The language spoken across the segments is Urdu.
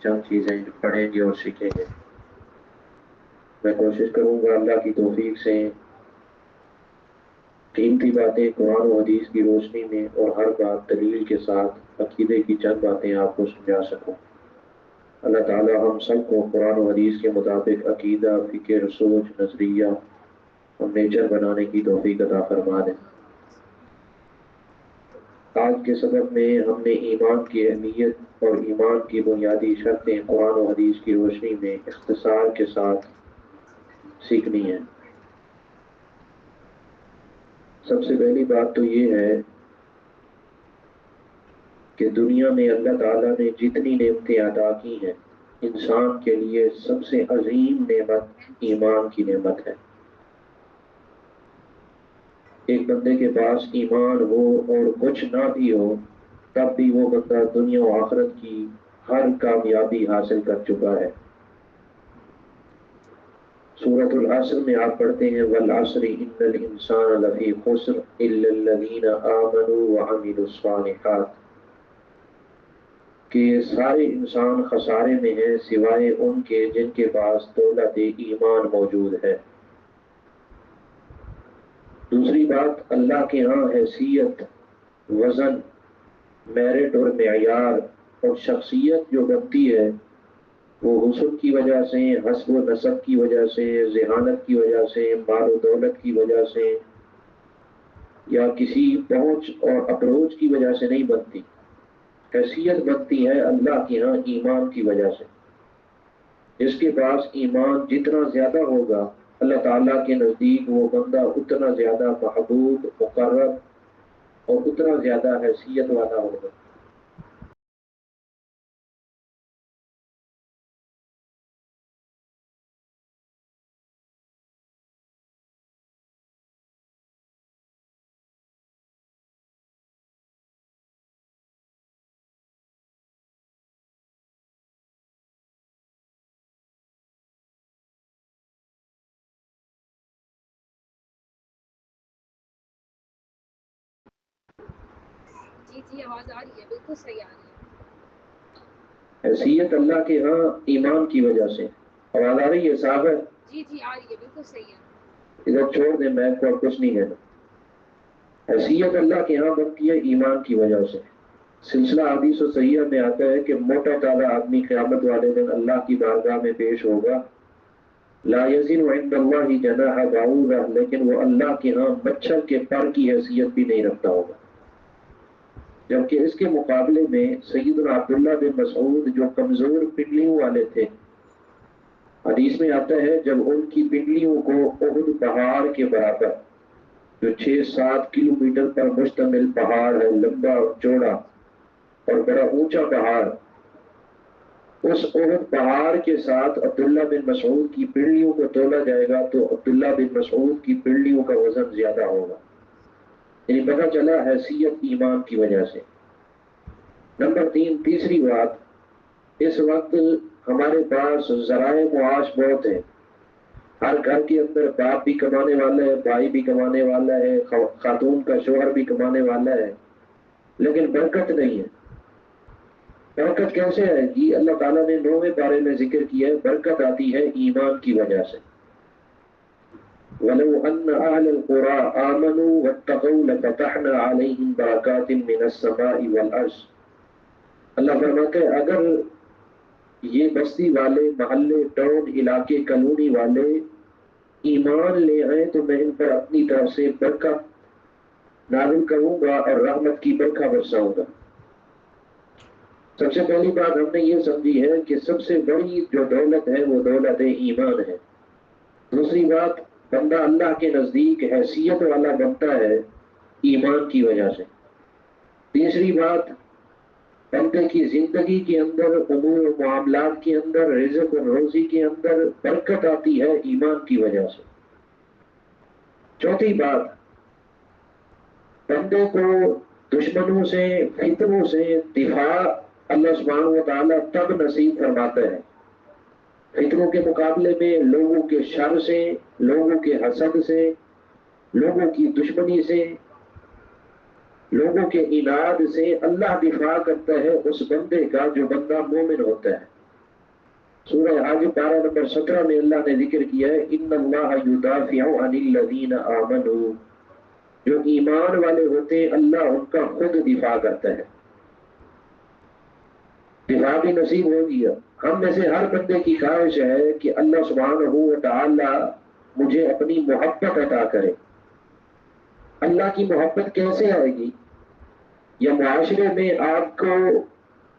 چند چیزیں پڑھیں گے اور سیکھیں گے۔ میں کوشش کروں گا اللہ کی توفیق سے قیمتی باتیں قرآن و حدیث کی روشنی میں اور ہر بات دلیل کے ساتھ عقیدے کی چند باتیں آپ کو سمجھا سکوں۔ اللہ تعالی ہم سب کو قرآن و حدیث کے مطابق عقیدہ، فکر، سوچ، نظریہ اور نیچر بنانے کی توفیق عطا فرما دیں۔ آج کے سبق میں ہم نے ایمان کی اہمیت اور ایمان کی بنیادی شرطیں قرآن و حدیث کی روشنی میں اختصار کے ساتھ سیکھنی ہے۔ سب سے پہلی بات تو یہ ہے کہ دنیا میں اللہ تعالیٰ نے جتنی نعمتیں عطا کی ہیں، انسان کے لیے سب سے عظیم نعمت ایمان کی نعمت ہے۔ ایک بندے کے پاس ایمان ہو اور کچھ نہ بھی ہو، تب بھی وہ بندہ دنیا و آخرت کی ہر کامیابی حاصل کر چکا ہے۔ سورۃ العصر میں آپ پڑھتے ہیں والعصر ان الانسان لفی خسر الا الذین آمنوا وعملوا الصالحات، کہ سارے انسان خسارے میں ہیں سوائے ان کے جن کے پاس دولت ایمان موجود ہے۔ دوسری بات، اللہ کے ہاں حیثیت، وزن، میرٹ اور معیار اور شخصیت جو بنتی ہے وہ حسن کی وجہ سے، حسب و نسب کی وجہ سے، ذہانت کی وجہ سے، مال و دولت کی وجہ سے یا کسی پہنچ اور اپروچ کی وجہ سے نہیں بنتی۔ حیثیت بنتی ہے اللہ کے ہاں ایمان کی وجہ سے۔ جس کے پاس ایمان جتنا زیادہ ہوگا، اللہ تعالیٰ کے نزدیک وہ بندہ اتنا زیادہ محبوب، مقرب اور اتنا زیادہ حیثیت والا ہوگا۔ جی آواز آ رہی ہے، بالکل صحیح آ رہی ہے۔ حیثیت اللہ کے ہاں ایمان کی وجہ سے۔ آواز آ رہی ہے صاحب؟ جی آ رہی ہے، بالکل صحیح ہے۔ ادھر چھوڑ دیں، میں کو کچھ نہیں ہے۔ حیثیت اللہ کے ہاں بنتی ہے ایمان کی وجہ سے۔ سلسلہ حدیث و صحیحہ میں آتا ہے کہ موٹا تازہ آدمی قیامت والے دن اللہ کی بارگاہ میں پیش ہوگا، لا یزن عند اللہ جناح بعوضہ، لیکن وہ اللہ کے ہاں مچھر کے پر کی حیثیت بھی نہیں رکھتا ہوگا۔ جبکہ اس کے مقابلے میں سیدنا عبداللہ بن مسعود جو کمزور پنڈلیوں والے تھے، حدیث میں آتا ہے جب ان کی پنڈلیوں کو احد پہاڑ کے برابر، جو 6-7 کلومیٹر پر مشتمل پہاڑ ہے، لمبا چوڑا اور بڑا اونچا پہاڑ، اس احد پہاڑ کے ساتھ عبداللہ بن مسعود کی پنڈلیوں کو تولا جائے گا تو عبداللہ بن مسعود کی پنڈلیوں کا وزن زیادہ ہوگا۔ یعنی پتہ چلا حیثیت ایمان کی وجہ سے۔ نمبر 3، تیسری بات، اس وقت ہمارے پاس ذرائع معاش بہت ہیں۔ ہر گھر کے اندر باپ بھی کمانے والا ہے، بھائی بھی کمانے والا ہے، خاتون کا شوہر بھی کمانے والا ہے، لیکن برکت نہیں ہے۔ برکت کیسے آئے گی؟ اللہ تعالیٰ نے 9ویں پارے میں ذکر کیا ہے، برکت آتی ہے ایمان کی وجہ سے۔ وَلَوْ أَنَّ أَهْلَ الْقُرَىٰ آمَنُوا وَاتَّقَوْا لَفَتَحْنَا عَلَيْهِمْ بَرَكَاتٍ مِّنَ السَّمَاءِ وَالْأَرْضِ، اللہ فرماتے ہیں اگر یہ بستی والے، محلے، ٹاؤن، علاقے، کالونی والے ایمان لے آئے تو میں ان پر اپنی طرف سے برکت نازل کروں گا اور رحمت کی برکھا برساؤں گا۔ سب سے پہلی بات ہم نے یہ سمجھی ہے کہ سب سے بڑی جو دولت ہے وہ دولت ایمان ہے۔ دوسری بات، بندہ اللہ کے نزدیک حیثیت والا بنتا ہے ایمان کی وجہ سے۔ تیسری بات، بندے کی زندگی کے اندر، امور و معاملات کے اندر، رزق و روزی کے اندر برکت آتی ہے ایمان کی وجہ سے۔ چوتھی بات، بندے کو دشمنوں سے، فتنوں سے دفاع اللہ سبحانہ و تعالیٰ تب نصیب فرماتا ہے۔ فتنوں کے مقابلے میں لوگوں کے شر سے، لوگوں کے حسد سے، لوگوں کی دشمنی سے، لوگوں کے عناد سے اللہ دفاع کرتا ہے اس بندے کا جو بندہ مومن ہوتا ہے۔ سورہ حج پارہ نمبر 17 میں اللہ نے ذکر کیا ہے ان اللہ یدافع عن الذین آمنوا، جو ایمان والے ہوتے ہیں اللہ ان کا خود دفاع کرتا ہے، دفاع بھی نصیب ہو گیا۔ ہم میں سے ہر بندے کی خواہش ہے کہ اللہ سبحانہ و تعالی مجھے اپنی محبت عطا کرے۔ اللہ کی محبت کیسے آئے گی، یا معاشرے میں آپ کو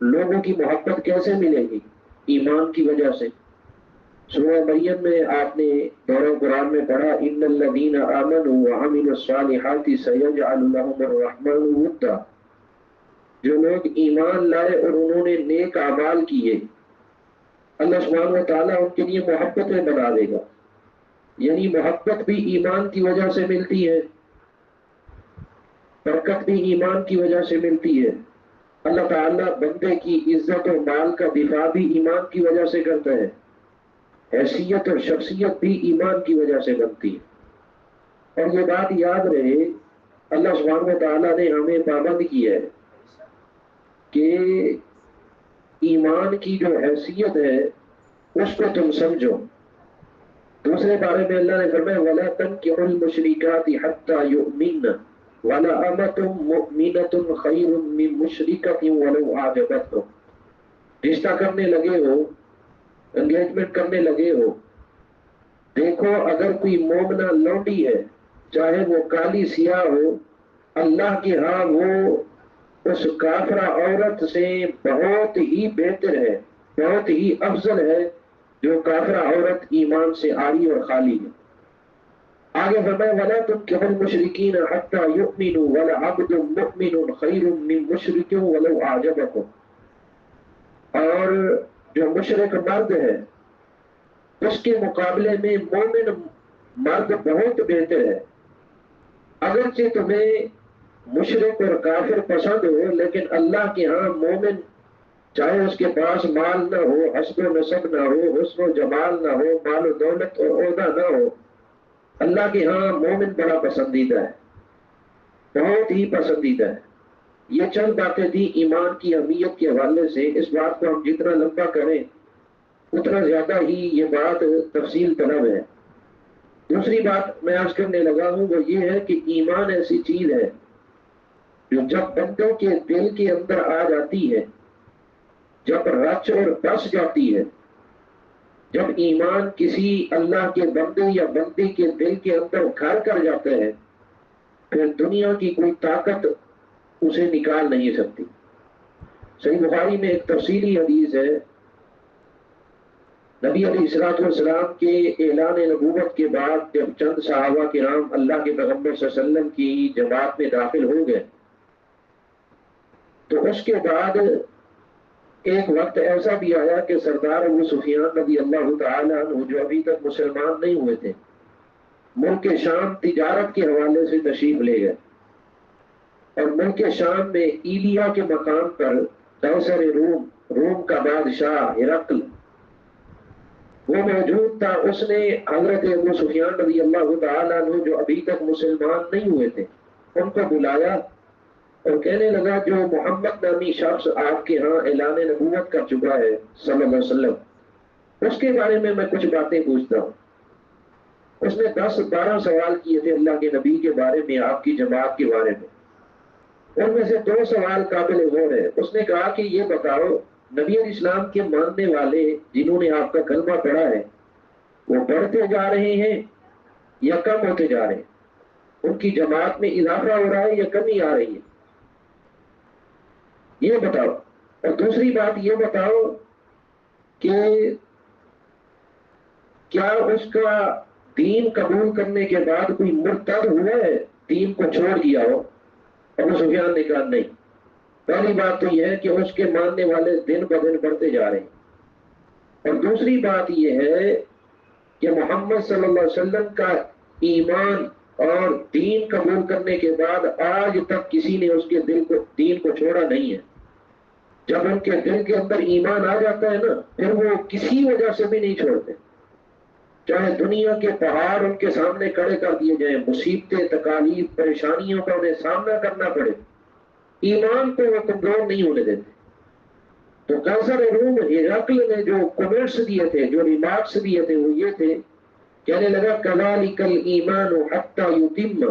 لوگوں کی محبت کیسے ملے گی؟ ایمان کی وجہ سے۔ سورہ مریم میں آپ نے دورہ قرآن میں پڑھا ان الذین آمنوا وعملوا الصالحات سیجعل لهم الرحمن ودا، جو لوگ ایمان لائے اور انہوں نے نیک اعمال کیے اللہ سبحانہ و تعالیٰ ان کے لیے محبتیں بنا دے گا۔ یعنی محبت بھی ایمان کی وجہ سے ملتی ہے، برکت بھی ایمان کی وجہ سے ملتی ہے۔ اللہ تعالیٰ بندے کی عزت اور مال کا دفاع بھی ایمان کی وجہ سے کرتا ہے، حیثیت اور شخصیت بھی ایمان کی وجہ سے بنتی ہے۔ اور یہ بات یاد رہے، اللہ سبحانہ و تعالیٰ نے ہمیں پابند کیا ہے کہ ایمان کی جو حیثیت ہے اس کو تم سمجھو۔ دوسرے بارے میں اللہ نے فرمایا وَلَا تَنكِحُوا الْمُشْرِكَاتِ حَتَّى يُؤْمِنَّ وَلَأَمَةٌ مُؤْمِنَةٌ خَيْرٌ مِّن مُشْرِكَةٍ وَلَوْ أَعْجَبَتْكُمْ۔ رشتہ کرنے لگے ہو، انگیجمنٹ کرنے لگے ہو، دیکھو اگر کوئی مومنہ لونڈی ہے، چاہے وہ کالی سیاہ ہو، اللہ کے ہاں وہ اس کافرہ عورت سے بہت ہی بہتر ہے، بہت ہی افضل ہے جو کافرہ عورت ایمان سے عاری اور خالی ہے۔ آگے فرمایا وَلَا تُنكِحُوا الْمُشْرِكِينَ حَتَّى يُؤْمِنُوا وَلَعَبْدٌ مُؤْمِنٌ خَيْرٌ مِّن مُشْرِكٍ وَلَوْ أَعْجَبَكُمْ۔ اور جو مشرک مرد ہے اس کے مقابلے میں مومن مرد بہت بہتر ہے۔ اگرچہ تمہیں مشرک اور کافر پسند ہو، لیکن اللہ کے ہاں مومن، چاہے اس کے پاس مال نہ ہو، حسب و نسب نہ ہو، حسن و جمال نہ ہو، مال و دولت اور عہدہ نہ ہو، اللہ کے ہاں مومن بڑا پسندیدہ ہے، بہت ہی پسندیدہ ہے۔ یہ چند باتیں تھی ایمان کی اہمیت کے حوالے سے۔ اس بات کو ہم جتنا لمبا کریں اتنا زیادہ ہی یہ بات تفصیل طلب ہے۔ دوسری بات میں عرض کرنے لگا ہوں وہ یہ ہے کہ ایمان ایسی چیز ہے جو جب بندوں کے دل کے اندر آ جاتی ہے، جب رچ اور بس جاتی ہے، جب ایمان کسی اللہ کے بندے یا بندی کے دل کے اندر گھر کر جاتا ہے، پھر دنیا کی کوئی طاقت اسے نکال نہیں سکتی۔ صحیح بخاری میں ایک تفصیلی حدیث ہے، نبی علیہ السلام کے اعلان نبوت کے بعد جب چند صحابہ کرام اللہ کے پیغمبر صلی اللہ علیہ وسلم کی جماعت میں داخل ہو گئے تو اس کے بعد ایک وقت ایسا بھی آیا کہ سردار ابو سفیان رضی اللہ تعالیٰ عنہ جو ابھی تک مسلمان نہیں ہوئے تھے، ملک شام تجارت کے حوالے سے تشریف لے گئے، اور ملک شام میں ایلیا کے مقام پر قیصر روم کا بادشاہ ہرقل وہ موجود تھا۔ اس نے حضرت ابو سفیان رضی اللہ تعالیٰ عنہ جو ابھی تک مسلمان نہیں ہوئے تھے ان کو بلایا اور کہنے لگا جو محمد نامی شخص آپ کے ہاں اعلان نبوت کر چکا ہے صلی اللہ علیہ وسلم، اس کے بارے میں کچھ باتیں پوچھتا ہوں۔ اس نے 10-12 سوال کیے تھے اللہ کے نبی کے بارے میں، آپ کی جماعت کے بارے میں۔ ان میں سے 2 سوال قابل غور ہے۔ اس نے کہا کہ یہ بتاؤ نبی علیہ السلام کے ماننے والے جنہوں نے آپ کا کلمہ پڑھا ہے وہ بڑھتے جا رہے ہیں یا کم ہوتے جا رہے ہیں؟ ان کی جماعت میں اضافہ ہو رہا ہے یا کمی آ رہی ہے؟ یہ بتاؤ۔ اور دوسری بات یہ بتاؤ کہ کیا اس کا دین قبول کرنے کے بعد کوئی مرتد ہوا ہے، دین کو چھوڑ دیا ہو؟ ابو سفیان نے کہا نہیں۔ پہلی بات تو یہ ہے کہ اس کے ماننے والے دن بدن بڑھتے جا رہے ہیں، اور دوسری بات یہ ہے کہ محمد صلی اللہ علیہ وسلم کا ایمان اور دین قبول کرنے کے بعد آج تک کسی نے اس کے دین کو چھوڑا نہیں ہے۔ جب ان کے دل کے اندر ایمان آ جاتا ہے نا پھر وہ کسی وجہ سے بھی نہیں چھوڑتے، چاہے دنیا کے پہاڑ ان کے سامنے کھڑے کر دیے جائیں، مصیبتیں، تکالیف، پریشانیوں کا انہیں سامنا کرنا پڑے، ایمان کو وہ کمزور نہیں ہونے دیتے۔ تو قیصر روم ہرقل نے جو کمنٹس دیے تھے، جو ریمارکس دیے تھے، وہ یہ تھے، کہنے لگا کذالک الایمان حتی یتم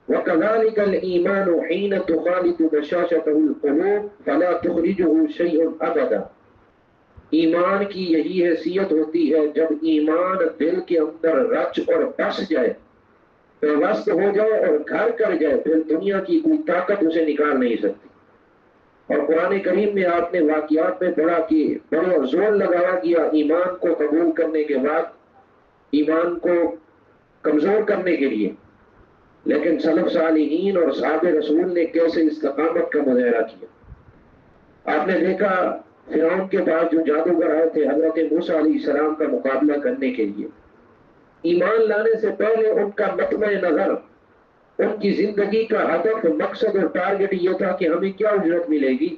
وکذالک الایمان حین تخالط بشاشته القلوب فلا تخرجه شیء ابدا. ایمان کی یہی حیثیت ہوتی ہے جب ایمان دل کے اندر رچ اور بس جائے، پیوست ہو جائے اور گھر کر جائے، پھر دنیا کی کوئی طاقت اسے نکال نہیں سکتی. اور قرآن کریم میں آپ نے واقعات میں پڑھا کہ بڑا زور لگایا گیا ایمان کو قبول کرنے کے بعد ایمان کو کمزور کرنے کے لیے، لیکن سلف صالحین اور صحابہ رسول نے کیسے استقامت کا مظاہرہ کیا. آپ نے دیکھا فرعون کے بعد جو جادوگر آئے تھے حضرت موسیٰ علیہ السلام کا مقابلہ کرنے کے لیے، ایمان لانے سے پہلے ان کا مطمع نظر، ان کی زندگی کا ہدف، مقصد اور ٹارگٹ یہ تھا کہ ہمیں کیا اجرت ملے گی،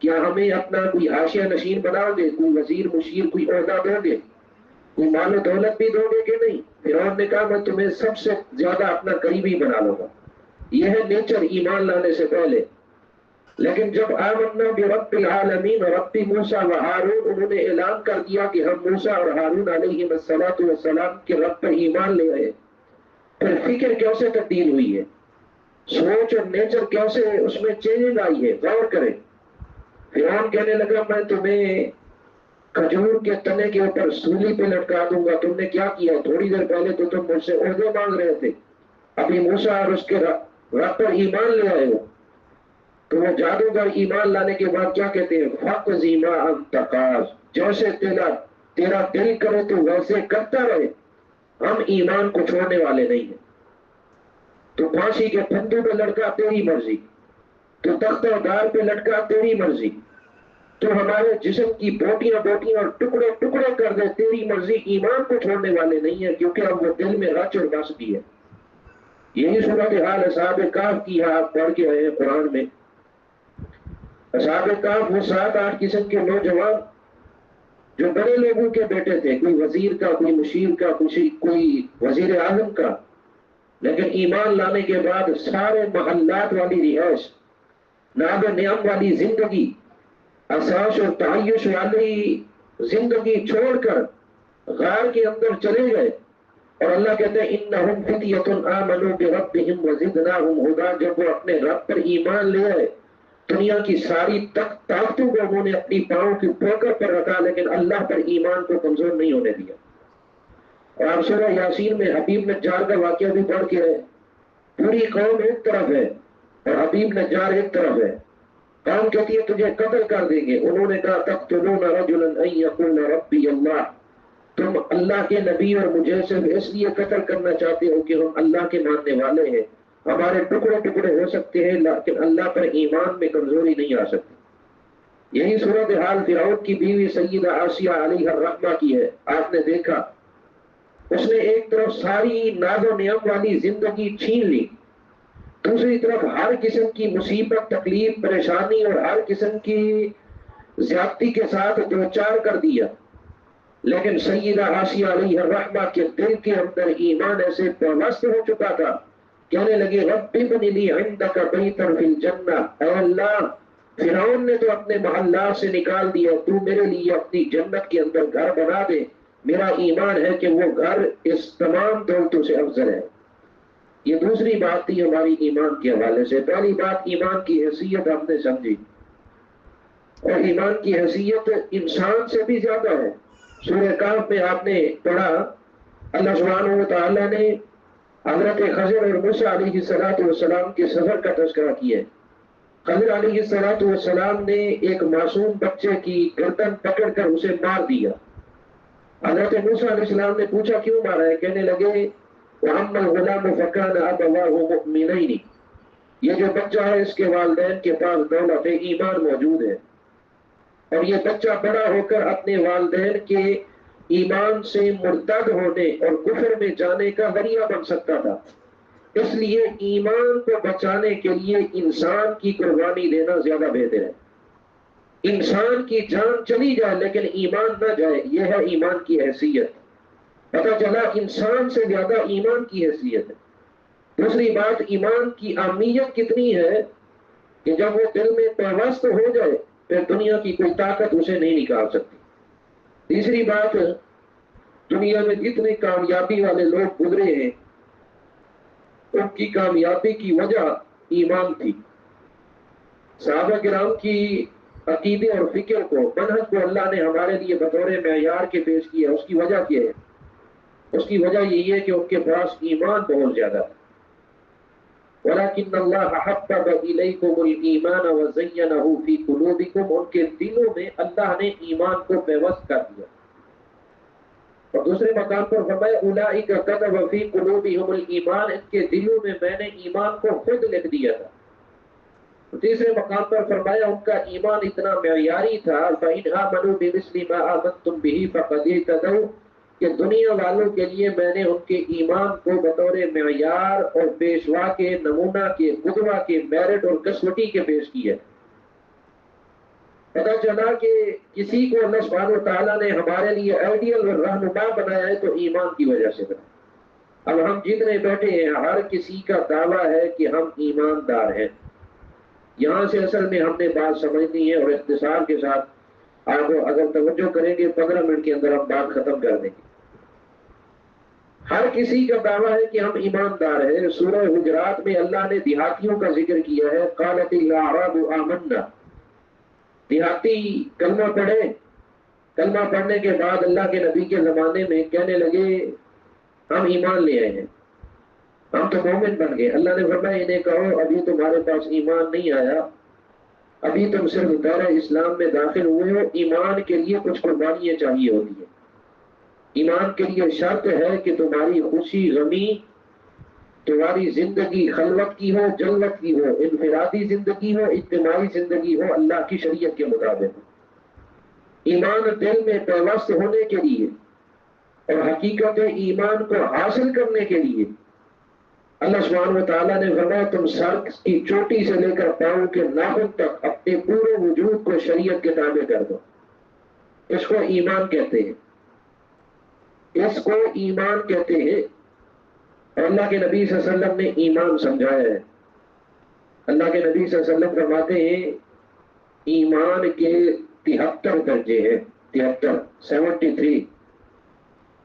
کیا ہمیں اپنا کوئی حاشیہ نشین بناؤ گے، کوئی وزیر مشیر کوئی عہدہ دو گے، کوئی مال و دولت بھی دو گے کہ نہیں. فرعون نے کہا میں تمہیں سب سے زیادہ اپنا قریبی بنا لوں گا. یہ ہے نیچر ایمان لانے سے پہلے. لیکن جب آمنا برب العالمین رب موسیٰ و ہارون، انہوں نے اعلان کر دیا کہ ہم موسیٰ اور ہارون علیہ السلام کے رب پر ایمان لے آئے، پھر فکر کیسے تبدیل ہوئی ہے، سوچ اور نیچر کیسے اس میں چینج آئی ہے. غور کریں. فرعون کہنے لگا میں تمہیں کھجور کے تنے کے اوپر سولی پہ لٹکا دوں گا. تم نے کیا کیا؟ تھوڑی دیر پہلے تو تم مجھ سے عہدے مانگ رہے تھے، ابھی موسیٰ اور اس کے رب پر ایمان لے آئے ہو. تو وہ جادوگر ایمان لانے کے بعد کیا کہتے ہیں؟ فَقْضِ مَا أَنْتَ قَاضٍ، جیسے تیرا دل کرے تو ویسے کرتا رہے، ہم ایمان کو چھوڑنے والے نہیں ہیں. تو پھانسی کے پھندوں پہ لٹکا تیری مرضی، تو تختہ دار پہ لٹکا تیری مرضی، تو ہمارے جسم کی بوٹیاں اور ٹکڑے ٹکڑے کر دے تیری مرضی. ایمان کو چھوڑنے والے نہیں ہیں کیونکہ اب وہ دل میں رچ اور بس بھی ہے. یہی صورتحال اصحاب کہف کی ہے. آپ پڑھ کے آئے ہیں قرآن میں. اصحاب کہف وہ 7-8 قسم کے نوجوان جو بڑے لوگوں کے بیٹے تھے، کوئی وزیر کا، کوئی مشیر کا، کوئی وزیر اعظم کا، لیکن ایمان لانے کے بعد سارے محلات والی رہائش، ناب و نعم والی زندگی، اساس اور تعیش والی زندگی چھوڑ کر غار کے اندر چلے گئے. اور اللہ کہتے ہیں انہم فتیۃ آمنوا بربہم وزدناہم ھدی. جب وہ اپنے رب پر ایمان لے آئے، دنیا کی ساری طاقتوں کو انہوں نے اپنی پاؤں کی پوکر پر رکھا، لیکن اللہ پر ایمان کو کمزور نہیں ہونے دیا. اور آپ سورہ یاسین میں حبیب نجار کا واقعہ بھی پڑھ کے رہے. پوری قوم ایک طرف ہے اور حبیب نجار ایک طرف ہے. قوم کہتی ہے تجھے قتل کر دیں گے. انہوں نے کہا تقتلون رجلا ان یقول ربی اللہ، تم اللہ کے نبی اور مجھے صرف اس لیے قتل کرنا چاہتے ہو کہ ہم اللہ کے ماننے والے ہیں، ہمارے ٹکڑے ٹکڑے ہو سکتے ہیں لیکن اللہ پر ایمان میں کمزوری نہیں آ سکتی. یہی صورتحال فرعون کی بیوی سیدہ آسیہ علیہ الرحمہ کی ہے. آپ نے دیکھا اس نے ایک طرف ساری ناز و نعم والی زندگی چھین لی، دوسری طرف ہر قسم کی مصیبت، تکلیف، پریشانی اور ہر قسم کی زیادتی کے ساتھ دوچار کر دیا. لیکن سیدہ آسیہ علیہ الرحمہ کے دل کے اندر ایمان ایسے پیوست ہو چکا تھا، کہنے لگے رب ابن لی عندک بیتا فی الجنہ، اے اللہ فرعون نے تو اپنے محلات سے نکال دیا، تو میرے لیے اپنی جنت کے اندر گھر بنا دے. میرا ایمان ہے کہ وہ گھر اس تمام دولتوں سے افضل ہے. یہ دوسری بات تھی ہماری ایمان کے حوالے سے. پہلی بات ایمان کی حیثیت ہم نے سمجھی، اور ایمان کی حیثیت انسان سے بھی زیادہ ہے. سورہ کہف میں آپ نے پڑھا اللہ سبحانہ و تعالیٰ نے حضرت خضر اور موسیٰ علیہ السلام کے سفر کا تذکرہ کیا ہے. خضر علیہ السلام نے ایک معصوم بچے کی گردن پکڑ کر اسے مار دیا. حضرت موسیٰ علیہ السلام نے پوچھا کیوں مارا ہے؟ کہنے لگے وَأَمَّا الْغُلَامُ فَكَانَ أَبَوَاهُ مُؤْمِنَيْنِ، یہ جو بچہ ہے اس کے والدین کے پاس دولت ایمان موجود ہے، اور یہ بچہ بڑا ہو کر اپنے والدین کے ایمان سے مرتد ہونے اور کفر میں جانے کا ذریعہ بن سکتا تھا. اس لیے ایمان کو بچانے کے لیے انسان کی قربانی دینا زیادہ بہتر ہے. انسان کی جان چلی جائے لیکن ایمان نہ جائے، یہ ہے ایمان کی حیثیت. پتہ چلا انسان سے زیادہ ایمان کی حیثیت ہے. دوسری بات ایمان کی اہمیت کتنی ہے کہ جب وہ دل میں پیوست ہو جائے پھر دنیا کی کوئی طاقت اسے نہیں نکال سکتی۔ تیسری بات، دنیا میں جتنے کامیابی والے لوگ گزرے ہیں ان کی کامیابی کی وجہ ایمان تھی۔ صحابہ کرام کی عقیدے اور فکر کو، منہج کو اللہ نے ہمارے لیے بطور معیار کے پیش کیا۔ اس کی وجہ کیا ہے؟ اس کی وجہ یہی ہے کہ ان کے پاس ایمان بہت زیادہ تھا۔ وَلَكِنَّ اللَّهَ حَبَّبَ إِلَيْكُمُ الْإِيمَانَ وَزَيَّنَهُ فِي قُلُوبِكُمْ، ان کے دلوں میں اللہ نے ایمان کو پیوست کر دیا۔ اور دوسرے مقام پر فرمایا أُولَٰئِكَ كَتَبَ فِي قُلُوبِهِمُ الْإِيمَانَ، ان کے دلوں میں میں نے ایمان کو خود لکھ دیا تھا۔ تیسرے مقام پر فرمایا ان کا ایمان اتنا معیاری تھا فَإِنْ آمَنُوا بِمِثْلِ مَا آمَنْتُمْ بِهِ فَقَدِ اهْتَدَوْا، کہ دنیا والوں کے لیے میں نے ان کے ایمان کو بطور معیار اور پیشوا کے، نمونہ کے، قدوہ کے، میرٹ اور کسوٹی کے پیش کیا۔ پتہ چلا کہ کسی کو اللہ سبحانہ و تعالیٰ نے ہمارے لیے آئیڈیل اور رہنما بنایا ہے تو ایمان کی وجہ سے بنا۔ اب ہم جتنے بیٹھے ہیں ہر کسی کا دعویٰ ہے کہ ہم ایماندار ہیں۔ یہاں سے اصل میں ہم نے بات سمجھنی ہے اور اختصار کے ساتھ آپ اگر توجہ کریں گے 15 منٹ کے اندر ہم بات ختم کر دیں گے۔ ہر کسی کا دعویٰ ہے کہ ہم ایماندار ہیں۔ سورہ حجرات میں اللہ نے دیہاتیوں کا ذکر کیا ہے، قالت الاعراب آمنا، دیہاتی کلمہ پڑھے، کلمہ پڑھنے کے بعد اللہ کے نبی کے زمانے میں کہنے لگے ہم ایمان لے آئے ہیں، ہم تو مومن بن گئے۔ اللہ نے فرمایا انہیں کہو ابھی تمہارے پاس ایمان نہیں آیا، ابھی تم صرف دائرہ اسلام میں داخل ہوئے ہو، ایمان کے لیے کچھ قربانیاں چاہیے ہوتی ہیں۔ ایمان کے لیے شرط ہے کہ تمہاری خوشی غمی، تمہاری زندگی خلوت کی ہو، جلوت کی ہو، انفرادی زندگی ہو، اجتماعی زندگی ہو، اللہ کی شریعت کے مطابق۔ ایمان دل میں پیوست ہونے کے لیے اور حقیقت ایمان کو حاصل کرنے کے لیے اللہ سبحانہ و تعالیٰ نے فرمایا تم سر کی چوٹی سے لے کر پاؤں کے ناخن تک اپنے پورے وجود کو شریعت کے تابع کر دو۔ اس کو ایمان کہتے ہیں، اس کو ایمان کہتے ہیں۔ اور اللہ کے نبی صلی اللہ علیہ وسلم نے ایمان سمجھایا ہے۔ اللہ کے نبی صلی اللہ علیہ وسلم فرماتے ہیں ایمان کے 73 درجے ہیں، 73،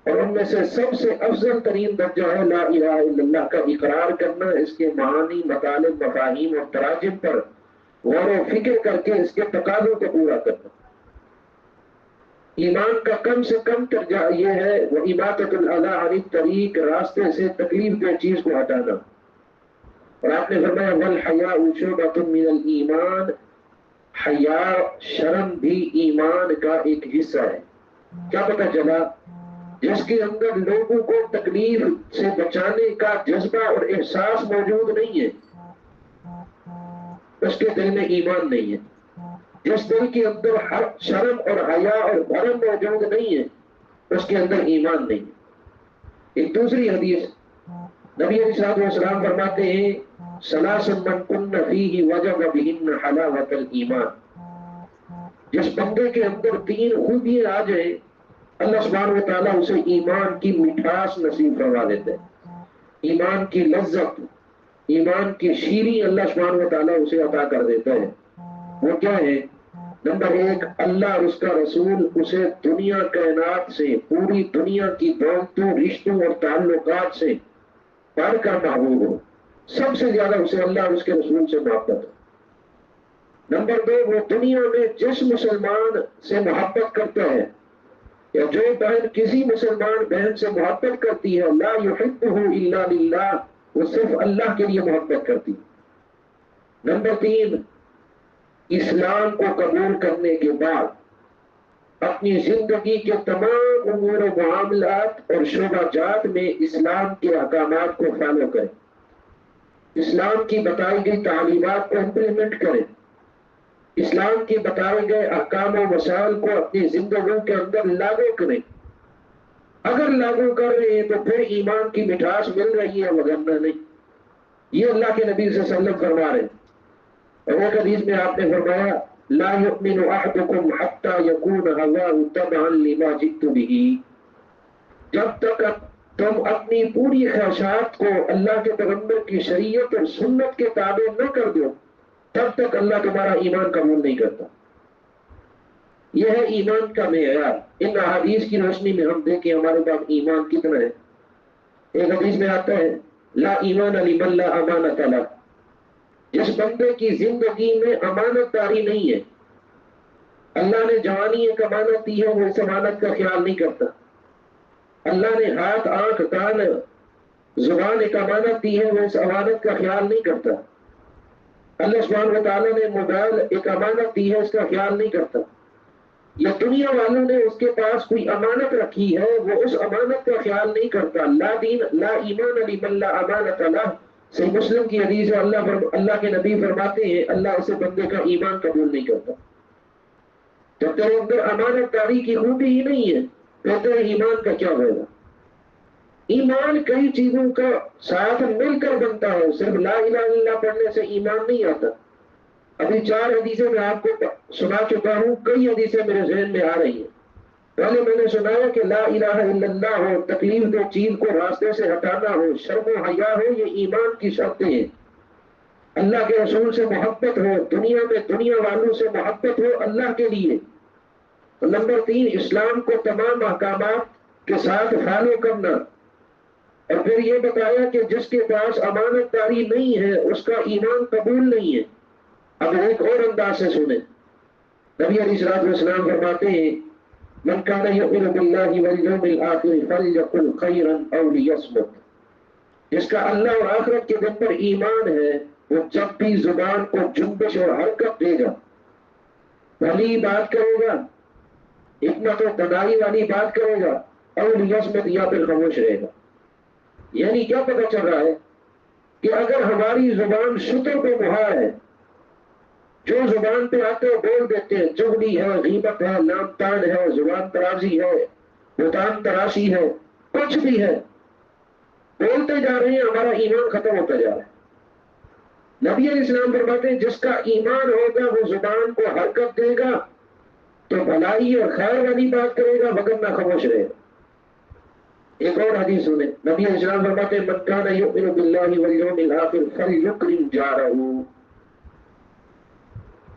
اور ان میں سے سب سے افضل ترین درجہ ہے لا الہ الا اللہ کا اقرار کرنا، اس کے معانی، مطالب، مفاہیم اور تراجم پر غور و فکر کر کے اس کے تقاضوں کو پورا کرنا۔ ایمان کا کم سے کم درجہ یہ ہے وہ اماطۃ الاذی عن الطریق، راستے سے تکلیف دہ چیز کو ہٹانا۔ اور آپ نے فرمایا والحیاء شعبۃ من الایمان، حیا، شرم بھی ایمان کا ایک حصہ ہے۔ کیا پتہ چلا؟ جس کے اندر لوگوں کو تکلیف سے بچانے کا جذبہ اور احساس موجود نہیں ہے اس کے دل میں ایمان نہیں ہے۔ جس دل کے اندر ہر شرم اور حیا اور بھرم موجود نہیں ہے اس کے اندر ایمان نہیں ہے۔ ایک دوسری حدیث نبی علیہ الصلوۃ والسلام فرماتے ہیں ثلاث من کن فیہ وجب بہن حلاوۃ الایمان، جس بندے کے اندر 3 خوبیاں آ جائیں اللہ سبحانہ و تعالیٰ اسے ایمان کی مٹھاس نصیب فرما دیتا ہے، ایمان کی لذت، ایمان کی شیریں اللہ سبحانہ و تعالیٰ اسے عطا کر دیتا ہے۔ وہ کیا ہے؟ نمبر 1، اللہ اور اس کا رسول اسے دنیا کائنات سے، پوری دنیا کی دولتوں، رشتوں اور تعلقات سے بڑھ کر محبوب ہو، سب سے زیادہ اسے اللہ اور اس کے رسول سے محبت ہو۔ نمبر 2، وہ دنیا میں جس مسلمان سے محبت کرتا ہے یا جو بہن کسی مسلمان بہن سے محبت کرتی ہے لا یحبہ الا للہ، وہ صرف اللہ کے لیے محبت کرتی ہے۔ نمبر 3، اسلام کو قبول کرنے کے بعد اپنی زندگی کے تمام امور و معاملات اور شعبہ جات میں اسلام کے احکامات کو فالو کریں، اسلام کی بتائی گئی تعلیمات کو امپلیمنٹ کریں، اسلام کے بتائے گئے احکام و مسائل کو اپنی زندگیوں کے اندر لاگو کریں۔ اگر لاگو کر رہے ہیں تو پھر ایمان کی مٹھاس مل رہی ہے، ورنہ نہیں۔ یہ اللہ کے نبی صلی اللہ علیہ وسلم فرما رہے ہیں۔ اور ایک حدیث میں آپ نے فرمایا لا یؤمن احدکم حتی یکون ہواہ تبعا لما جئت بہ، جب تک تم اپنی پوری خواہشات کو اللہ کے پیغمبر کی شریعت اور سنت کے تابع نہ کر دو تب تک اللہ تمہارا ایمان قبول نہیں کرتا۔ یہ ہے ایمان کا معیار. ان احادیث کی روشنی میں ہم دیکھیں ہمارے پاس ایمان کتنا ہے. ایک حدیث میں آتا ہے لا ایمان لمن لا امانت له. جس بندے کی زندگی میں امانت داری نہیں ہے، اللہ نے جوانی ایک امانت دی ہے، وہ اس امانت کا خیال نہیں کرتا. اللہ نے ہاتھ، آنکھ، کان، زبان ایک امانت دی ہے، وہ اس امانت کا خیال نہیں کرتا. اللہ سبحانہ و تعالیٰ نے موبائل ایک امانت دی ہے، اس کا خیال نہیں کرتا. یا دنیا والوں نے اس کے پاس کوئی امانت رکھی ہے، وہ اس امانت کا خیال نہیں کرتا. لا دین لا ایمان لمن لا امانت له. صحیح مسلم کی حدیث ہے، اللہ کے نبی فرماتے ہیں اللہ اسے بندے کا ایمان قبول نہیں کرتا. جب تیرے اندر امانت داری کی خوبی ہی نہیں ہے تو تیرے ایمان کا کیا ہوگا؟ ایمان کئی چیزوں کا ساتھ مل کر بنتا ہے، صرف لا الہ الا اللہ پڑھنے سے ایمان نہیں آتا. ابھی 4 حدیثیں میں آپ کو سنا چکا ہوں، کئی حدیثیں میرے ذہن میں آ رہی ہیں. پہلے میں نے سنایا کہ لا الہ الا اللہ ہو، تکلیف دہ چیز کو راستے سے ہٹانا ہو، شرم و حیا ہو، یہ ایمان کی شرطیں ہیں. اللہ کے رسول سے محبت ہو، دنیا میں دنیا والوں سے محبت ہو اللہ کے لیے. نمبر 3 اسلام کو تمام احکامات کے ساتھ فالو کرنا. اور پھر یہ بتایا کہ جس کے پاس امانت داری نہیں ہے اس کا ایمان قبول نہیں ہے. اب ایک اور انداز سے سنیں. نبی علیہ الصلوۃ والسلام فرماتے ہیں من کان یؤمن باللہ والیوم الآخر فلیقل خیرا او لیصمت. جس کا اللہ اور آخرت کے دن پر ایمان ہے وہ جب بھی زبان کو جنبش اور حرکت دے گا، بھلی بات کرے گا، حکمت و تدائی والی بات کرے گا، او لیصمت یا پھر خاموش رہے گا. یعنی کیا پتہ چل رہا ہے کہ اگر ہماری زبان شتر پہ مہار ہے، جو زبان پہ آتے ہیں بول دیتے ہیں، چغلی ہے، غیبت ہے، نام تان ہے، زبان ترازی ہے، بہتان تراشی ہے، کچھ بھی ہے، بولتے جا رہے ہیں، ہمارا ایمان ختم ہوتا جا رہا ہے. نبی علیہ السلام فرماتے ہیں جس کا ایمان ہوگا وہ زبان کو حرکت دے گا تو بھلائی اور خیر والی بات کرے گا، وگرنہ خاموش رہے گا. ایک اور حدیث سنیں. نبی علیہ السلام فرماتے ہیں من کان یؤمن باللہ والیوم الآخر فلیکرم جارہ.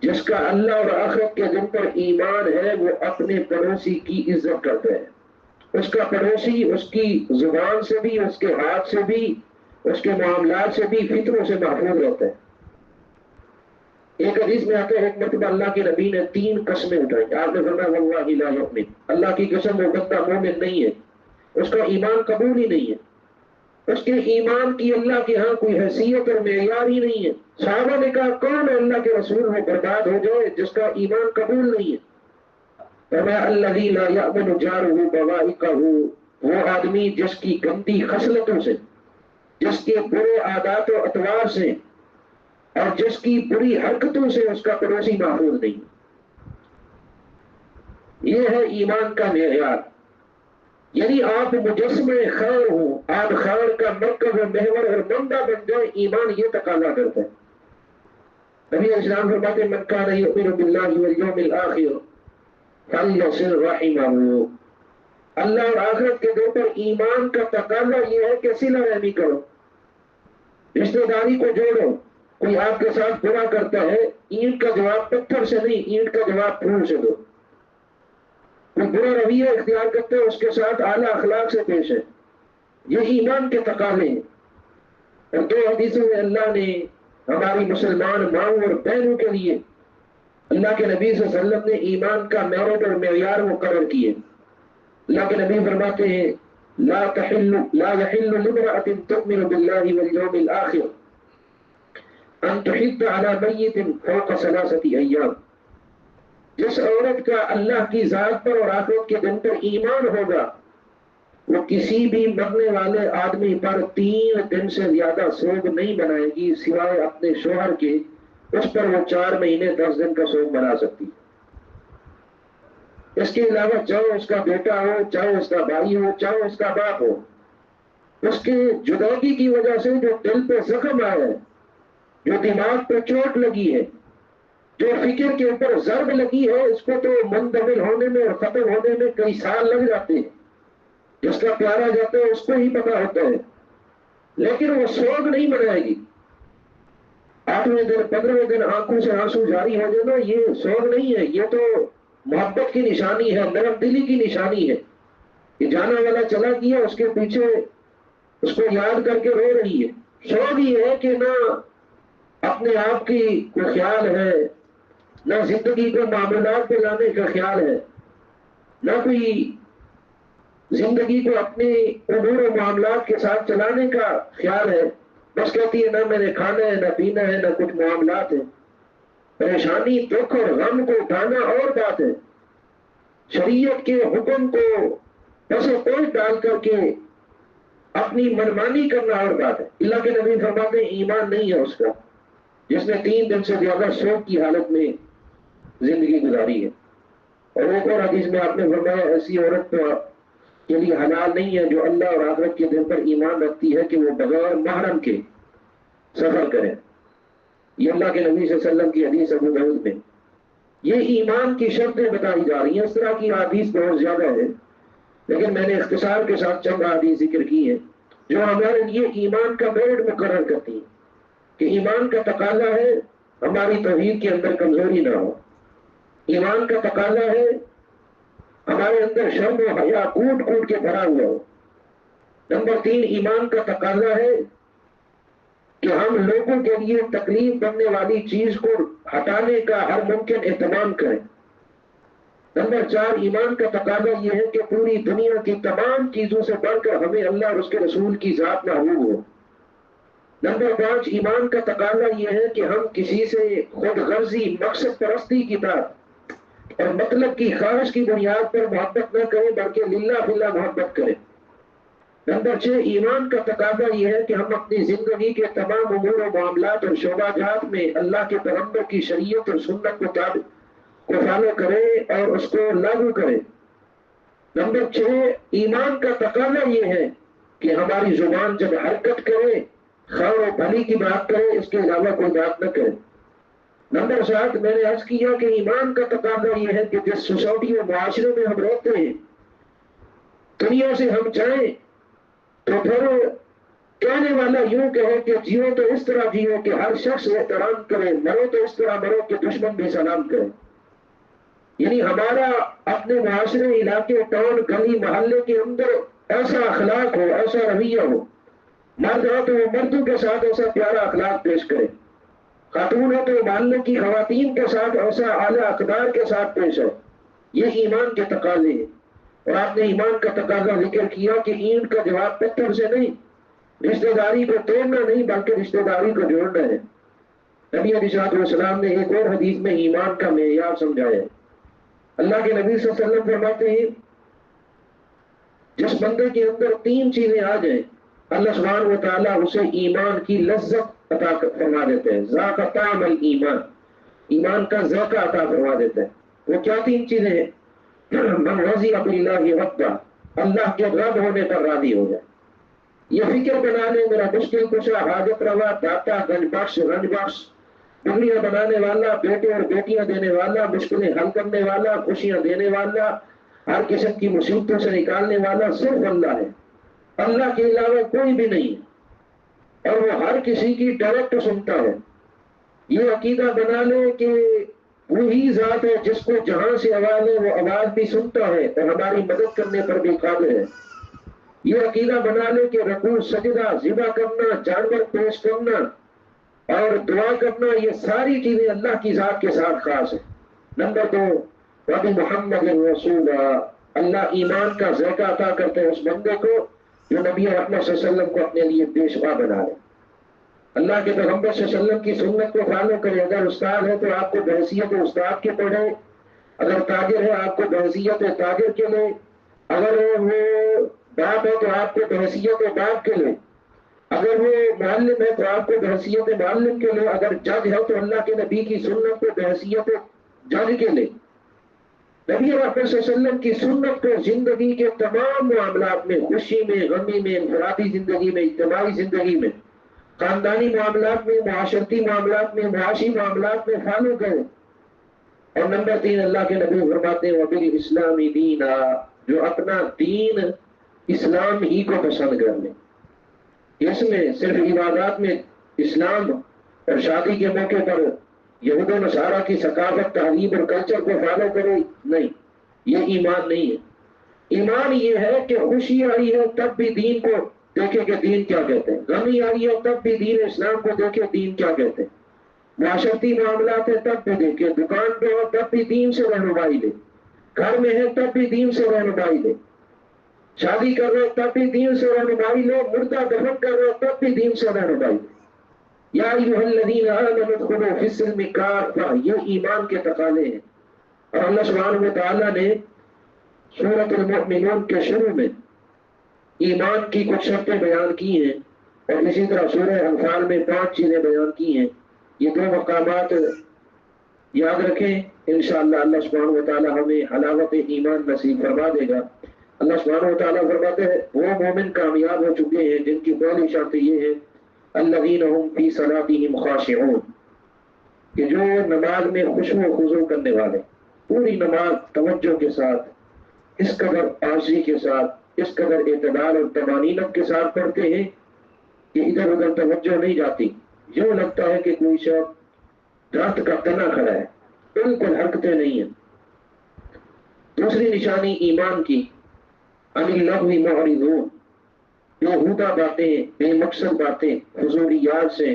جس کا اللہ اور آخرت کے دن پر ایمان ہے وہ اپنے پڑوسی کی عزت کرتا ہے. اس کا پڑوسی اس کی زبان سے بھی، اس کے ہاتھ سے بھی، اس کے معاملات سے بھی فتنوں سے محفوظ رہتا ہے. ایک حدیث میں آتا ہے ایک مرتبہ اللہ کے نبی نے 3 قسمیں اٹھائی. آپ نے فرمایا واللہ لا یؤمن، اللہ کی قسم وہ بندہ مومن نہیں ہے، اس کا ایمان قبول ہی نہیں ہے، اس کے ایمان کی اللہ کے ہاں کوئی حیثیت اور معیار ہی نہیں ہے. صحابہ نے کہا کون ہے اللہ کے رسول وہ برباد ہو جائے جس کا ایمان قبول نہیں ہے؟ فرمایا الذی لا یأمن جارہ بوائقہ، وہ آدمی جس کی گندی خصلتوں سے، جس کے برے عادات و اطوار سے اور جس کی بری حرکتوں سے اس کا پڑوسی محفوظ نہیں. یہ ہے ایمان کا معیار. یعنی آپ مجسمہ خیر ہوں، آپ خیر کا مرکز و محور اور منبع بن جائیں، ایمان یہ تقاضا کرتا ہے. نبی اسلام فرماتے ہیں من کان یؤمن باللہ والیوم الآخر فلیصل رحمہ. اللہ اور آخرت کے دن پر ایمان کا تقاضا یہ ہے کہ صلہ رحمی کرو، رشتہ داری کو جوڑو. کوئی آپ کے ساتھ برا کرتا ہے، اینٹ کا جواب پتھر سے نہیں، اینٹ کا جواب پھول سے دو. کوئی برا رویہ اختیار کرتے ہیں اس کے ساتھ اعلیٰ اخلاق سے پیش ہے. یہ ایمان کے تقاضے ہیں. اور 2 حدیثوں میں اللہ نے ہماری مسلمان ماؤں اور بہنوں کے لیے اللہ کے نبی صلی اللہ علیہ وسلم نے ایمان کا میرٹ اور معیار مقرر کیے. اللہ کے نبی فرماتے ہیں لا يحل لامرأة تؤمن بالله واليوم الآخر ان تحد على میت فوق 3 ایام. جس عورت کا اللہ کی ذات پر اور آخرت کے دن پر ایمان ہوگا وہ کسی بھی مرنے والے آدمی پر 3 دن سے زیادہ سوگ نہیں بنائے گی سوائے اپنے شوہر کے. اس پر وہ 4 مہینے 10 دن کا سوگ بنا سکتی. اس کے علاوہ چاہے اس کا بیٹا ہو، چاہے اس کا بھائی ہو، چاہے اس کا باپ ہو، اس کے جدائی کی وجہ سے جو دل پہ زخم آیا ہے، جو دماغ پہ چوٹ لگی ہے، جو فکر کے اوپر ضرب لگی ہے، اس کو تو مندمل ہونے میں اور ختم ہونے میں کئی سال لگ جاتے ہیں. جس کا پیارا جاتا ہے اس کو ہی پتا ہوتا ہے، لیکن وہ سوگ نہیں منائے گی. 8ویں دن 15ویں دن آنکھوں سے آنسو جاری ہو جانا یہ سوگ نہیں ہے، یہ تو محبت کی نشانی ہے، نرم دلی کی نشانی ہے کہ جانا والا چلا گیا، اس کے پیچھے اس کو یاد کر کے رو رہی ہے. شوق یہ ہے کہ نہ اپنے آپ کی کوئی خیال ہے، نہ زندگی کو معاملات پہ لانے کا خیال ہے، نہ کوئی زندگی کو اپنی امور و معاملات کے ساتھ چلانے کا خیال ہے. بس کہتی ہے نہ میں نے کھانا ہے، نہ پینا ہے، نہ کچھ معاملات ہیں. پریشانی، دکھ اور غم کو اٹھانا اور بات ہے، شریعت کے حکم کو پس پوش ڈال کر کے اپنی منمانی کرنا اور بات ہے. اللہ کے نبی فرماتے ہیں ایمان نہیں ہے اس کا جس نے 3 دن سے زیادہ شوق کی حالت میں زندگی گزاری ہے. اور ایک اور حدیث میں آپ نے فرمایا ایسی عورت کے لیے حلال نہیں ہے جو اللہ اور آخرت کے دن پر ایمان رکھتی ہے کہ وہ بغیر محرم کے سفر کرے. یہ اللہ کے نبی صلی اللہ علیہ وسلم کی حدیث ابو داؤد میں یہ ایمان کی شرطیں بتائی جا رہی ہیں. اس طرح کی حدیث بہت زیادہ ہے، لیکن میں نے اختصار کے ساتھ چند حدیث ذکر کی ہیں جو ہمارے لیے ایمان کا میرٹ مقرر کرتی ہیں کہ ایمان کا تقاضا ہے ہماری توحید کے اندر کمزوری نہ ہو. ایمان کا تقاضا ہے ہمارے اندر شرم و حیا کوٹ کوٹ کے بھرا ہوا ہو. نمبر 3 ایمان کا تقاضا ہے کہ ہم لوگوں کے لیے تکلیف بننے والی چیز کو ہٹانے کا ہر ممکن اہتمام کریں. نمبر 4 ایمان کا تقاضا یہ ہے کہ پوری دنیا کی تمام چیزوں سے بڑھ کر ہمیں اللہ اور اس کے رسول کی ذات محبوب ہو. نمبر 5 ایمان کا تقاضا یہ ہے کہ ہم کسی سے خود غرضی مقصد پرستی کی طرح اور مطلب کی خواہش کی بنیاد پر محبت نہ کریں بلکہ للہ فی اللہ محبت کریں. نمبر 6 ایمان کا تقاضا یہ ہے کہ ہم اپنی زندگی کے تمام امور و معاملات اور شعبہ جات میں اللہ کے پیغمبر کی شریعت اور سنت کو فالو کریں اور اس کو لاگو کریں. نمبر 6 ایمان کا تقاضا یہ ہے کہ ہماری زبان جب حرکت کرے خیر و بھلی کی بات کرے، اس کے علاوہ کوئی بات نہ کرے. نمبر 7 میں نے عرض کیا کہ ایمان کا تقاضا یہ ہے کہ جس سوسائٹی اور معاشرے میں ہم رہتے ہیں دنیا سے ہم جائیں تو پھر کہنے والا یوں کہے کہ جیو تو اس طرح جیو کہ ہر شخص احترام کرے، مرو تو اس طرح مرو کہ دشمن بھی سلام کرے. یعنی ہمارا اپنے معاشرے، علاقے، ٹاؤن، گلی، محلے کے اندر ایسا اخلاق ہو، ایسا رویہ ہو. مرد ہو تو وہ مردوں کے ساتھ ایسا پیارا اخلاق پیش کرے، خاتون ہو تو محلے کی خواتین کے ساتھ ایسا اعلیٰ اقدار کے ساتھ پیش ہو. یہ ایمان کے تقاضے ہیں. اور آپ نے ایمان کا تقاضا ذکر کیا کہ اینٹ کا جواب پتھر سے نہیں، رشتہ داری کو توڑنا نہیں بلکہ رشتہ داری کو جوڑنا ہے. نبی علیہ السلام نے ایک اور حدیث میں ایمان کا معیار سمجھایا. اللہ کے نبی صلی اللہ علیہ وسلم فرماتے ہیں جس بندے کے اندر 3 چیزیں آ جائیں اللہ سبحانہ و تعالیٰ اسے ایمان کی لذت عطا فرما دیتے ہیں. ذاق طعم الایمان، ایمان کا ذائقہ عطا فرما دیتے ہیں. وہ کیا 3 چیزیں ہیں؟ من رضی باللہ ربا، اللہ کے رب ہونے پر راضی ہو جائے. یہ فکر بنا لے میرا مشکل کشا، حاجت روا، داتا، گنج بخش، رنج بخش، ڈگریاں بنانے والا، بیٹے اور بیٹیاں دینے والا، مشکلیں حل کرنے والا، خوشیاں دینے والا، ہر قسم کی مصیبتوں سے نکالنے والا صرف اللہ ہے. اللہ کے علاوہ کوئی بھی نہیں ہے اور وہ ہر کسی کی ڈائریکٹ سنتا ہے. یہ عقیدہ بنا لے کہ وہی ذات ہے جس کو جہاں سے آواز ہے وہ آواز بھی سنتا ہے اور ہماری مدد کرنے پر بھی قادر ہے. یہ عقیدہ بنا لے کہ رکوع، سجدہ، ذبح کرنا، جانور پیش کرنا اور دعا کرنا، یہ ساری چیزیں اللہ کی ذات کے ساتھ خاص ہے. نمبر 2 وبی محمد رسول، اللہ ایمان کا ذائقہ عطا کرتے ہیں اس بندے کو جو نبی رحمت صلی اللہ علیہ وسلم کو اپنے لیے پیشوا بنا لے. اللہ کے پیغمبر صلی اللہ علیہ وسلم کی سنت کو فالو کرے. اگر استاد ہے تو آپ کو بحیثیت استاد کے پڑھے، اگر تاجر ہے آپ کو بحیثیت تاجر کے لے، اگر وہ باپ ہے تو آپ کو بحیثیت باپ کے لے، اگر وہ معلم ہے تو آپ کو بحیثیت معلم کے لے، اگر جج ہے تو اللہ کے نبی کی سنت کو بحیثیت جج کے لے. نبی رحمت صلی اللہ علیہ وسلم کی سنت کو زندگی کے تمام معاملات میں، خوشی میں، غمی میں، انفرادی زندگی میں، اجتماعی زندگی میں، خاندانی معاملات میں، معاشرتی معاملات میں، معاشی معاملات میں فالو کریں. اور نمبر 3 اللہ کے نبی فرماتے ہیں وبالاسلام دینا، جو اپنا دین اسلام ہی کو پسند کر لیں. اس میں صرف عبادات میں اسلام اور شادی کے موقع پر یہود و نصارہ کی ثقافت، تہذیب اور کلچر کو فالو کرو، نہیں، یہ ایمان نہیں ہے۔ ایمان یہ ہے کہ خوشی آئی ہے تب بھی دین کو دیکھے کہ دین کیا کہتے ہیں، غمی آئی ہے تب بھی دین اسلام کو دیکھے دین کیا کہتے ہیں، معاشرتی معاملات ہے تب بھی دیکھے، دکان پہ ہو تب بھی دین سے رہنمائی لے، گھر میں ہے تب بھی دین سے رہنمائی لے، شادی کر رہے ہو تب بھی دین سے رہنمائی لو، مردہ دفن کر رہے ہو تب بھی دین سے رہنمائی لو۔ یا ایھا الذین آمنوا ادخلوا فی السلم کافہ، یہ ایمان کے تقاضے ہیں۔ اور اللہ سبحانہ و تعالیٰ نے سورۃ المؤمنون کے شروع میں ایمان کی کچھ شرطیں بیان کی ہیں، اور اسی طرح سورہ انفال میں 5 چیزیں بیان کی ہیں۔ یہ 2 مقامات یاد رکھیں، انشاءاللہ اللہ سبحانہ و تعالیٰ ہمیں حلاوت ایمان نصیب فرما دے گا۔ اللہ سبحانہ و تعالیٰ فرماتے ہیں وہ مومن کامیاب ہو چکے ہیں جن کی پہلی شرط یہ ہے الذین هم فی صلاتہم خاشعون، کہ جو نماز میں خشوع و خضوع کرنے والے، پوری نماز توجہ کے ساتھ، اس قدر عاجزی کے ساتھ، اس قدر اعتدال اور طمانینت کے ساتھ پڑھتے ہیں کہ ادھر ادھر توجہ نہیں جاتی، یوں لگتا ہے کہ کوئی شخص درخت کا تنا کھڑا ہے، بالکل حرکتیں نہیں ہیں۔ دوسری نشانی ایمان کی عن اللغو معرضون، بیہودہ باتیں، بے مقصد باتیں، فضولیات سے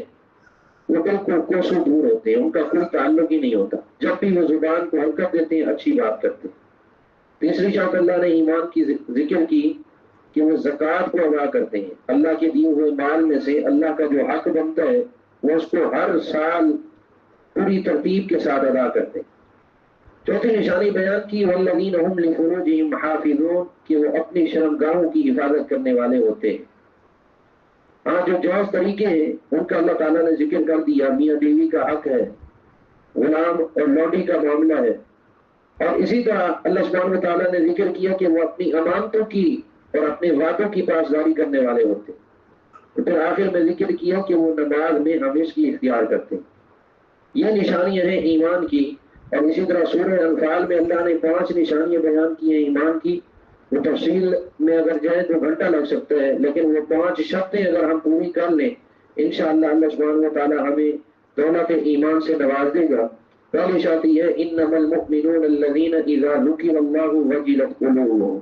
وہ بالکل کوسوں دور ہوتے ہیں، ان کا کوئی تعلق ہی نہیں ہوتا، جب بھی وہ زبان کو حرکت دیتے ہیں اچھی بات کرتے ہیں۔ تیسری شرط اللہ نے ایمان کی ذکر کی کہ وہ زکوٰۃ کو ادا کرتے ہیں، اللہ کے دیے ہوئے مال میں سے اللہ کا جو حق بنتا ہے وہ اس کو ہر سال پوری ترتیب کے ساتھ ادا کرتے ہیں۔ چوتھی نشانی بیان کی والذین هم لفروجہم حافظون، کہ وہ اپنی شرمگاہوں کی حفاظت کرنے والے ہوتے ہیں۔ ہاں جو جائز طریقے ہیں ان کا اللہ تعالیٰ نے ذکر کر دیا، میاں بیوی کا حق ہے، غلام اور لونڈی کا معاملہ ہے، اور اسی طرح اللہ سبحانہ و تعالیٰ نے ذکر کیا کہ وہ اپنی امانتوں کی اور اپنے وعدوں کی پاسداری کرنے والے ہوتے ہیں۔ تو پھر آخر میں ذکر کیا کہ وہ نماز میں ہمیشہ کی اختیار کرتے ہیں۔ یہ نشانیاں ہیں ایمان کی، اور اسی طرح سورہ انفال میں اللہ نے 5 نشانیاں بیان کی ہیں ایمان کی، وہ تفصیل میں اگر جائیں تو گھنٹہ لگ سکتا ہے، لیکن وہ 5 شرطیں اگر ہم پوری کر لیں انشاءاللہ اللہ سبحانہ و تعالیٰ ہمیں دولت ایمان سے نواز دے گا۔ پہلی شرط یہ ہے انما المؤمنون الذین اذا ذکر اللہ وجلت قلوبہم،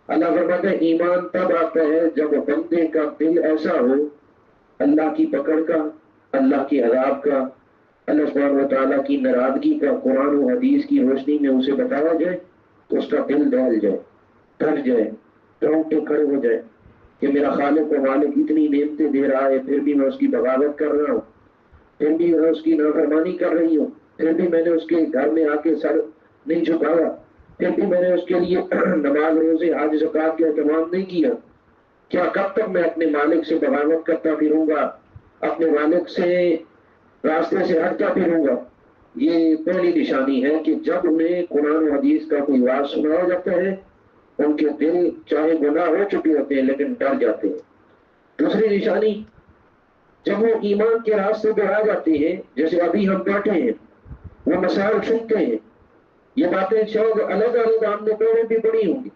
اللہ فرماتا ہے ایمان تب آتا ہے جب بندے کا دل ایسا ہو اللہ کی پکڑ کا، اللہ کی عذاب کا، اللہ سبحانہ و تعالیٰ کی ناراضگی کا قرآن و حدیث کی روشنی میں اسے بتایا جائے تو اس کا دل دہل جائے، ڈر جائے، رونگٹے کھڑے ہو جائے کہ میرا خالق و مالک اتنی نعمتیں دے رہا ہے پھر بھی میں اس کی بغاوت کر رہا ہوں، پھر بھی میں اس کی نافرمانی کر رہی ہوں، پھر بھی میں نے اس کے گھر میں آ کے سر نہیں جھکایا، پھر بھی میں نے اس کے لیے نماز روزے حج زکوٰۃ کا اہتمام نہیں کیا، کیا کب تک میں اپنے مالک سے بغاوت کرتا پھروں گا، اپنے مالک سے راستے سے ہٹتا پھروں گا؟ یہ پہلی نشانی ہے کہ جب انہیں قرآن و حدیث کا کوئی واضح سنایا جاتا ہے ان کے دل چاہے گناہ ہو چکے ہوتے ہیں لیکن ڈر جاتے ہیں۔ دوسری نشانی جب وہ ایمان کے راستے پہ آ جاتے ہیں، جیسے ابھی ہم بیٹھے ہیں، وہ مسائل سنتے ہیں، یہ باتیں شاید الگ الگ ہم نے پہلے بھی پڑھی ہوں گی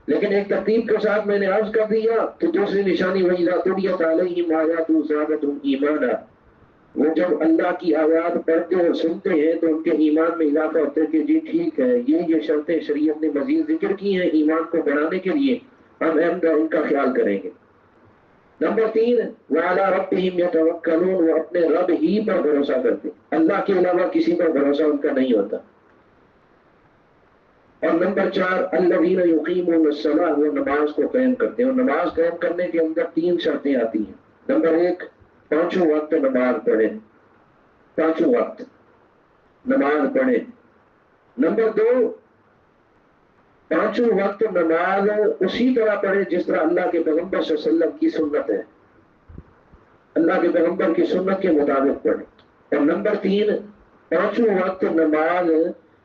لیکن ایک ترتیب کے ساتھ میں نے عرض کر دیا۔ تو دوسری نشانی وَإِذَا تُلِيَتْ عَلَيْهِمْ آيَاتُهُ زَادَتْهُمْ إِيمَانًا، وہ جب اللہ کی آیات پڑھتے اور سنتے ہیں تو ان کے ایمان میں اضافہ ہوتا ہے کہ جی ٹھیک ہے، یہ شرطیں شریعت نے مزید ذکر کی ہیں ایمان کو بڑھانے کے لیے، ہم احمدہ ان کا خیال کریں گے۔ نمبر 3 وَعَلَىٰ رَبِّهِمْ يَتَوَكَّلُونَ، وہ اپنے رب ہی پر بھروسہ کرتے، اللہ کے علاوہ کسی پر بھروسہ ان کا نہیں ہوتا۔ اور نمبر 4 الَّذِينَ يُقِيمُونَ الصَّلَاةَ، وہ نماز کو قائم کرتے ہیں، اور نماز قائم کرنے کے اندر 3 شرطیں آتی ہیں۔ نمبر 1 5 وقت نماز پڑھیں، 5 وقت نماز پڑھیں۔ نمبر 2 5 وقت نماز اسی طرح پڑھیں جس طرح اللہ کے پیغمبر صلی اللہ علیہ وسلم کی سنت ہے، اللہ کے پیغمبر کی سنت کے مطابق پڑھیں۔ اور نمبر 3 5 وقت نماز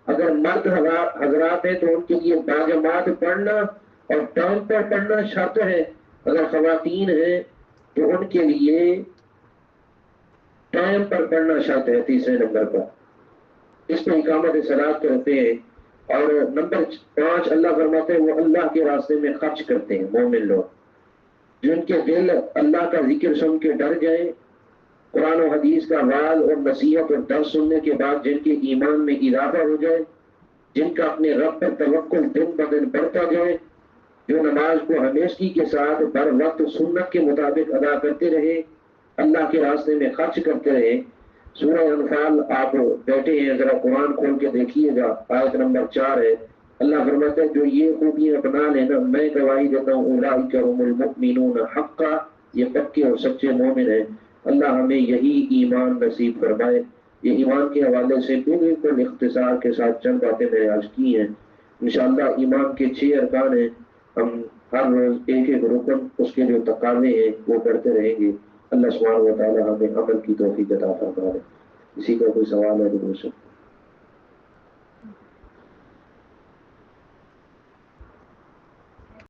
اگر مرد حضرات ہیں تو ان کے لیے باجماعت پڑھنا اور ٹائم پر پڑھنا شرط ہے، اگر خواتین ہیں تو ان کے لیے ٹائم پر پڑھنا شرط ہے۔ تیسرے نمبر پر اس پہ اقامت صلاۃ کرتے ہیں۔ اور نمبر 5 اللہ فرماتے ہیں وہ اللہ کے راستے میں خرچ کرتے ہیں، مومن لوگ جن کے دل اللہ کا ذکر سن کے ڈر جائیں، قرآن و حدیث کا وعظ اور نصیحت اور درس سننے کے بعد جن کے ایمان میں اضافہ ہو جائے، جن کا اپنے رب پر توکل دن بدن بڑھتا جائے، جو نماز کو ہمیشگی کے ساتھ بر وقت سنت کے مطابق ادا کرتے رہے، اللہ کے راستے میں خرچ کرتے رہے۔ سورہ انفال آپ بیٹھے ہیں، ذرا قرآن کھول کے دیکھیے گا، آیت نمبر 4 ہے۔ اللہ فرماتا ہے جو یہ خوبیاں اپنا لینا، میں گواہی دیتا ہوں اولئک هم المؤمنون حقا، یہ پکے اور سچے مومن ہیں۔ اللہ ہمیں یہی ایمان نصیب فرمائے۔ یہ ایمان کے حوالے سے بالکل اختصار کے ساتھ چند باتیں میں نے آج کی ہیں۔ انشاءاللہ ایمان کے 6 ارکان ہیں، ہم ہر روز ایک ایک رکن اس کے جو تقاضے ہیں وہ کرتے رہیں گے۔ اللہ سبحانہ و تعالی ہمیں عمل کی توفیق عطا فرمائے۔ کسی کا کوئی سوال ہے تو پوچھو۔